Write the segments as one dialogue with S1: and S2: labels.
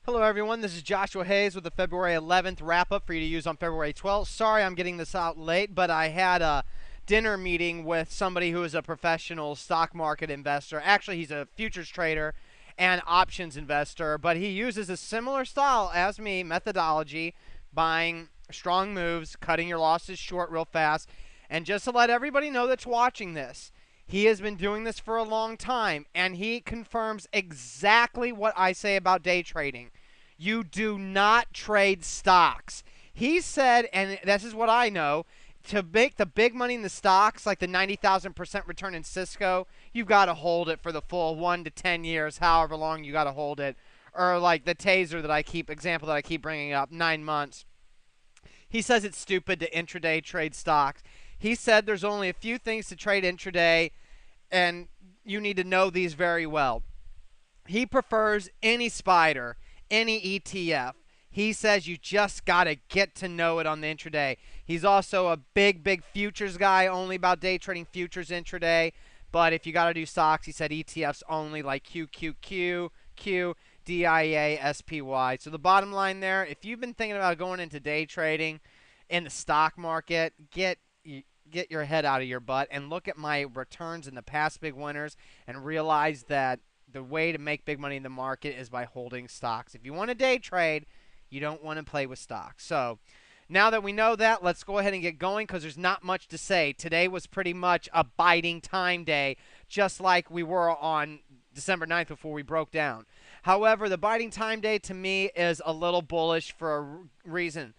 S1: Hello, everyone. This is Joshua Hayes with the February 11th wrap-up for you to use on February 12th. Sorry I'm getting this out late, but I had a dinner meeting with somebody who is a professional stock market investor. Actually, he's a futures trader and options investor, but he uses a similar style as me, methodology, buying strong moves, cutting your losses short real fast. And just to let everybody know that's watching this, he has been doing this for a long time, and he confirms exactly what I say about day trading. You do not trade stocks. He said, and this is what I know, to make the big money in the stocks, like the 90,000% return in Cisco, you've got to hold it for the full 1 to 10 years, however long you got to hold it. Or like the taser example that I keep bringing up, 9 months. He says it's stupid to intraday trade stocks. He said there's only a few things to trade intraday, and you need to know these very well. He prefers any spider, any ETF. He says you just got to get to know it on the intraday. He's also a big futures guy, only about day trading futures intraday. But if you got to do stocks, he said ETFs only, like Q, DIA, SPY. So the bottom line there, if you've been thinking about going into day trading in the stock market, get your head out of your butt and look at my returns in the past big winners and realize that the way to make big money in the market is by holding stocks. If you want to day trade, you don't want to play with stocks. So now that we know that, let's go ahead and get going because there's not much to say. Today was pretty much a biding time day, just like we were on December 9th before we broke down. However, the biding time day to me is a little bullish for a reason.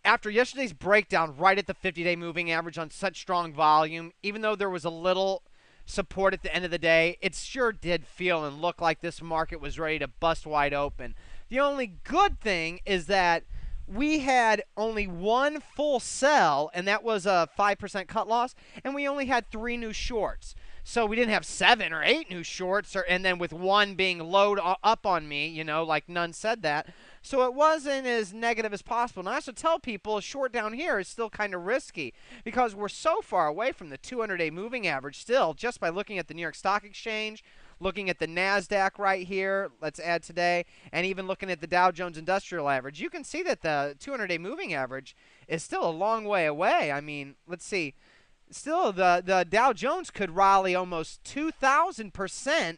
S1: After yesterday's breakdown right at the 50-day moving average on such strong volume, even though there was a little support at the end of the day, it sure did feel and look like this market was ready to bust wide open. The only good thing is that we had only one full sell, and that was a 5% cut loss, and we only had 3 new shorts. So we didn't have 7 or 8 new shorts, and then with one being load up on me, like none said that. So it wasn't as negative as possible. And I also tell people a short down here is still kind of risky because we're so far away from the 200-day moving average still just by looking at the New York Stock Exchange, looking at the NASDAQ right here, let's add today, and even looking at the Dow Jones Industrial Average. You can see that the 200-day moving average is still a long way away. I mean, let's see. Still, the Dow Jones could rally almost 2,000%.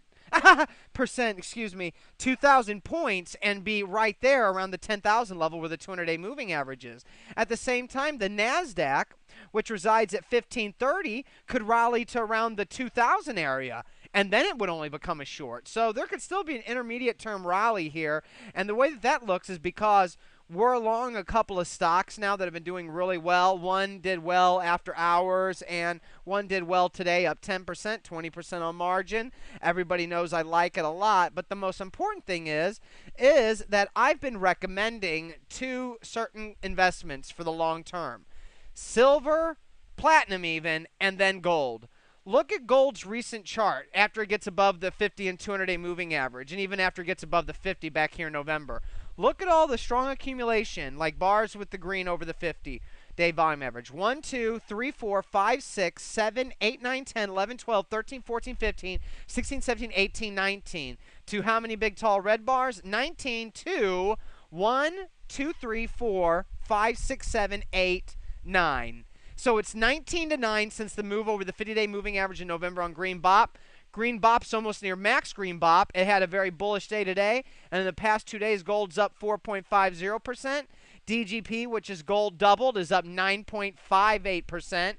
S1: 2,000 points and be right there around the 10,000 level where the 200-day moving average is. At the same time, the NASDAQ, which resides at 1530, could rally to around the 2,000 area, and then it would only become a short. So there could still be an intermediate term rally here, and the way that looks is because we're along a couple of stocks now that have been doing really well. One did well after hours, and one did well today, up 10%, 20% on margin. Everybody knows I like it a lot, but the most important thing is that I've been recommending 2 certain investments for the long term. Silver, platinum even, and then gold. Look at gold's recent chart after it gets above the 50 and 200-day moving average, and even after it gets above the 50 back here in November. Look at all the strong accumulation, like bars with the green over the 50-day volume average. 1, 2, 3, 4, 5, 6, 7, 8, 9, 10, 11, 12, 13, 14, 15, 16, 17, 18, 19. To how many big, tall red bars? 19 to 1, 2, 3, 4, 5, 6, 7, 8, 9. So it's 19 to 9 since the move over the 50-day moving average in November on Green Bop. Green Bop's almost near max Green Bop. It had a very bullish day today, and in the past 2 days, gold's up 4.50%. DGP, which is gold doubled, is up 9.58%.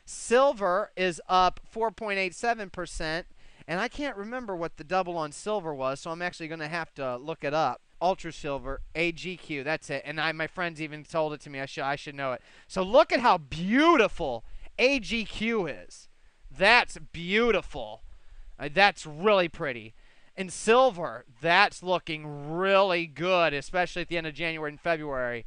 S1: Silver is up 4.87%, and I can't remember what the double on silver was, so I'm actually going to have to look it up. Ultra Silver, AGQ, that's it. And my friends even told it to me. I should know it. So look at how beautiful AGQ is. That's beautiful. That's really pretty. And silver, that's looking really good, especially at the end of January and February.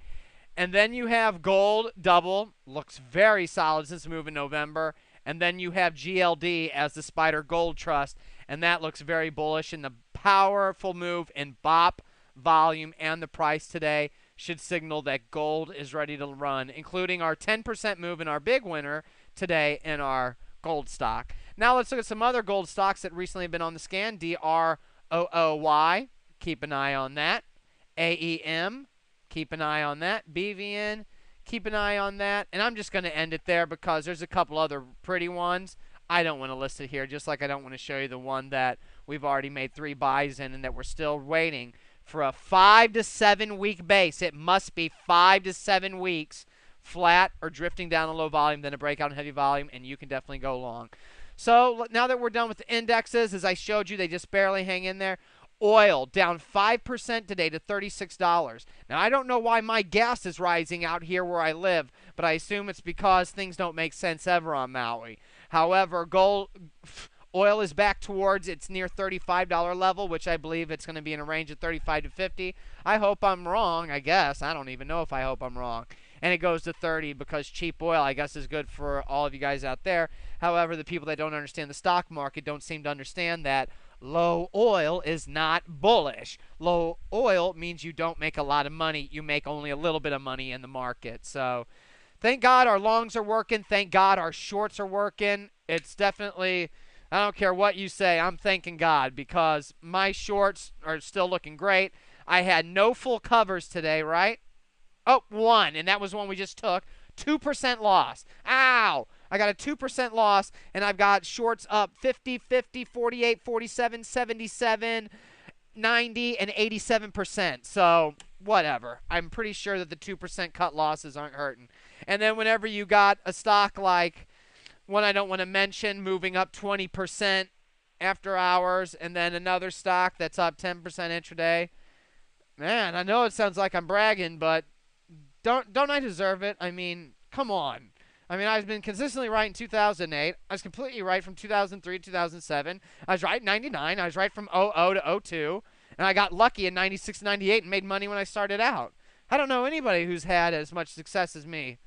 S1: And then you have gold double, looks very solid since the move in November. And then you have GLD as the Spider Gold Trust, and that looks very bullish. And the powerful move in BOP volume and the price today should signal that gold is ready to run, including our 10% move in our big winner today in our gold stock. Now let's look at some other gold stocks that recently have been on the scan. DROOY. Keep an eye on that. AEM, keep an eye on that. BVN, keep an eye on that. And I'm just going to end it there because there's a couple other pretty ones. I don't want to list it here, just like I don't want to show you the one that we've already made 3 buys in and that we're still waiting for a 5 to 7 week base. It must be 5 to 7 weeks flat or drifting down a low volume, then a breakout in heavy volume, and you can definitely go long. So now that we're done with the indexes, as I showed you, they just barely hang in there. Oil down 5% today to $36. Now, I don't know why my gas is rising out here where I live, but I assume it's because things don't make sense ever on Maui. However, oil is back towards its near $35 level, which I believe it's going to be in a range of 35 to 50. I hope I'm wrong, I guess. I don't even know if I hope I'm wrong. And it goes to 30 because cheap oil, I guess, is good for all of you guys out there. However, the people that don't understand the stock market don't seem to understand that low oil is not bullish. Low oil means you don't make a lot of money. You make only a little bit of money in the market. So thank God our longs are working. Thank God our shorts are working. It's definitely, I don't care what you say, I'm thanking God because my shorts are still looking great. I had no full covers today, right? Oh, one, and that was one we just took. 2% loss. Ow! I got a 2% loss, and I've got shorts up 50, 50, 48, 47, 77, 90, and 87%. So, whatever. I'm pretty sure that the 2% cut losses aren't hurting. And then whenever you got a stock like one I don't want to mention moving up 20% after hours, and then another stock that's up 10% intraday, man, I know it sounds like I'm bragging, but don't I deserve it? I mean, come on. I mean, I've been consistently right in 2008. I was completely right from 2003 to 2007. I was right in 99. I was right from 00 to 02. And I got lucky in 96 and 98 and made money when I started out. I don't know anybody who's had as much success as me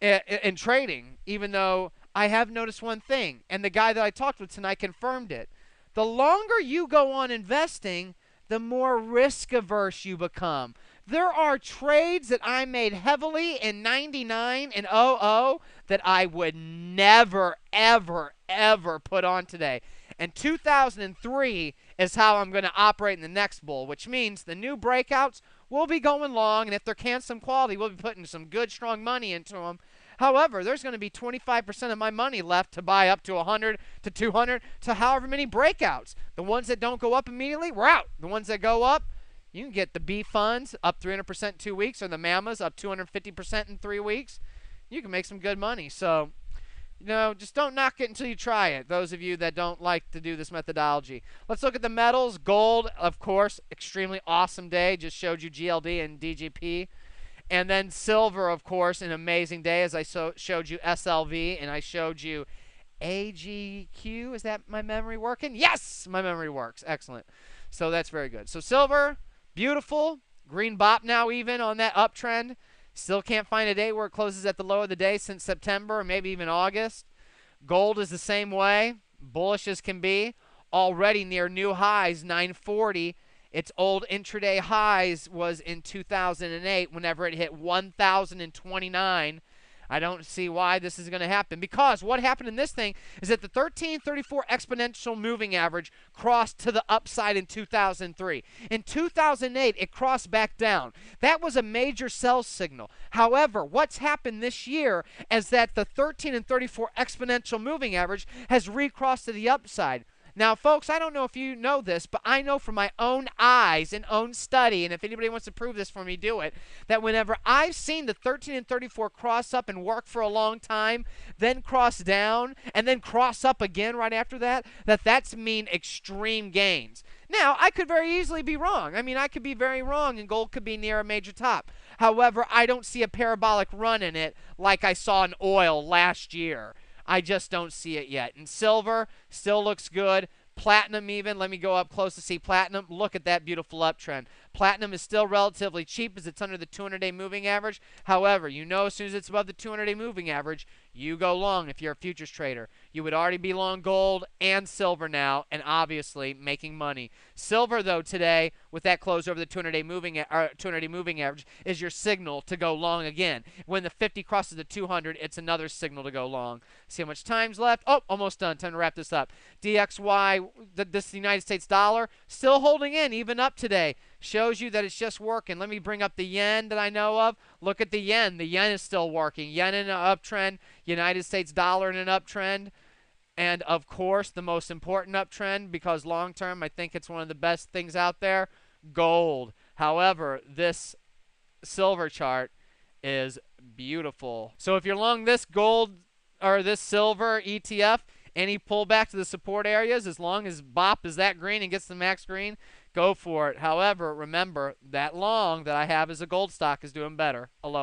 S1: in trading, even though I have noticed one thing. And the guy that I talked with tonight confirmed it. The longer you go on investing, the more risk averse you become. There are trades that I made heavily in 99 and 00 that I would never, ever, ever put on today. And 2003 is how I'm going to operate in the next bull, which means the new breakouts will be going long, and if they're some quality, we'll be putting some good, strong money into them. However, there's going to be 25% of my money left to buy up to 100 to 200 to however many breakouts. The ones that don't go up immediately, we're out. The ones that go up, you can get the B funds up 300% in 2 weeks, or the Mammas up 250% in 3 weeks. You can make some good money. So, you know, just don't knock it until you try it, those of you that don't like to do this methodology. Let's look at the metals. Gold, of course, extremely awesome day. Just showed you GLD and DGP. And then silver, of course, an amazing day, as I showed you SLV, and I showed you AGQ. Is that my memory working? Yes, my memory works. Excellent. So that's very good. So silver, beautiful. Green bop now even on that uptrend. Still can't find a day where it closes at the low of the day since September or maybe even August. Gold is the same way. Bullish as can be. Already near new highs, 940. Its old intraday highs was in 2008 whenever it hit 1,029. I don't see why this is going to happen, because what happened in this thing is that the 1334 exponential moving average crossed to the upside in 2003. In 2008, it crossed back down. That was a major sell signal. However, what's happened this year is that the 13 and 34 exponential moving average has recrossed to the upside. Now, folks, I don't know if you know this, but I know from my own eyes and own study, and if anybody wants to prove this for me, do it, that whenever I've seen the 13 and 34 cross up and work for a long time, then cross down, and then cross up again right after that, that's mean extreme gains. Now, I could very easily be wrong. I mean, I could be very wrong, and gold could be near a major top. However, I don't see a parabolic run in it like I saw in oil last year. I just don't see it yet. And silver still looks good. Platinum even. Let me go up close to see platinum. Look at that beautiful uptrend. Platinum is still relatively cheap as it's under the 200-day moving average. However, you know as soon as it's above the 200-day moving average, you go long if you're a futures trader. You would already be long gold and silver now, and obviously making money. Silver, though, today, with that close over the 200-day moving average, is your signal to go long again. When the 50 crosses the 200, it's another signal to go long. See how much time's left? Oh, almost done. Time to wrap this up. DXY, this United States dollar, still holding in, even up today. shows you that it's just working. Let me bring up the yen that I know of. Look at the yen. The yen is still working. Yen in an uptrend, United States dollar in an uptrend. And of course, the most important uptrend, because long term I think it's one of the best things out there, gold. However, this silver chart is beautiful. So if you're long this gold or this silver ETF, any pullback to the support areas, as long as BOP is that green and gets the max green, go for it. However, remember that long that I have as a gold stock is doing better. Aloha.